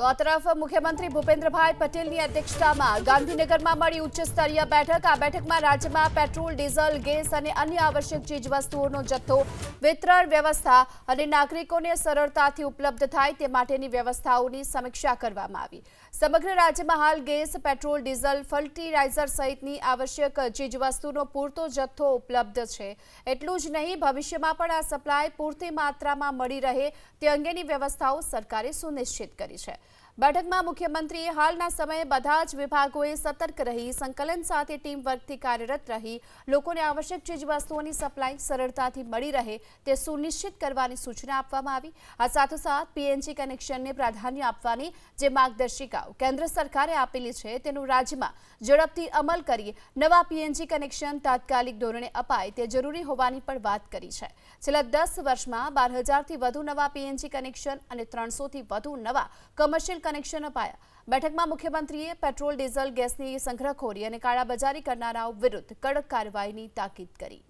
તો આ તરફ મુખ્યમંત્રી ભૂપેન્દ્રભાઈ પટેલની અધ્યક્ષતામાં ગાંધીનગરમાં મળી ઉચ્ચ સ્તરીય બેઠક। આ બેઠકમાં રાજ્યમાં પેટ્રોલ, ડીઝલ, ગેસ અને અન્ય આવશ્યક ચીજવસ્તુઓનો જથ્થો, વિતરણ વ્યવસ્થા અને નાગરિકોને સરળતાથી ઉપલબ્ધ થાય તે માટેની વ્યવસ્થાઓની સમીક્ષા કરવામાં આવી। સમગ્ર રાજ્યમાં હાલ ગેસ, પેટ્રોલ, ડીઝલ, ફર્ટિલાઇઝર સહિતની આવશ્યક ચીજવસ્તુનો પૂરતો જથ્થો ઉપલબ્ધ છે। એટલું જ નહીં, ભવિષ્યમાં પણ આ સપ્લાય પૂરતી માત્રામાં મળી રહે તે અંગેની વ્યવસ્થાઓ સરકારે સુનિશ્ચિત કરી છે। બેઠકમાં મુખ્યમંત્રીએ હાલના સમયે બધા જ વિભાગોએ સતર્ક રહી સંકલન સાથે ટીમ વર્કથી કાર્યરત રહી લોકોને આવશ્યક ચીજવસ્તુઓની સપ્લાય સરળતાથી મળી રહે તે સુનિશ્ચિત કરવાની સૂચના આપવામાં આવી। આ સાથોસાથ પીએનજી કનેક્શનને પ્રાધાન્ય આપવાની જે માર્ગદર્શિકાઓ કેન્દ્ર સરકારે આપેલી છે તેનું રાજ્યમાં ઝડપથી અમલ કરી નવા પીએનજી કનેક્શન તાત્કાલિક ધોરણે અપાય તે જરૂરી હોવાની પણ વાત કરી છે। છેલ્લા 10 વર્ષમાં 12,000થી વધુ નવા પીએનજી કનેક્શન અને 300થી વધુ નવા કમર્શિયલ કનેક્શન અપાયા। બેઠકમાં મુખ્યમંત્રીએ પેટ્રોલ, ડીઝલ, ગેસની સંગ્રહખોરી અને કાળાબજારી કરનારાઓ વિરુદ્ધ કડક કાર્યવાહીની તાકીદ કરી।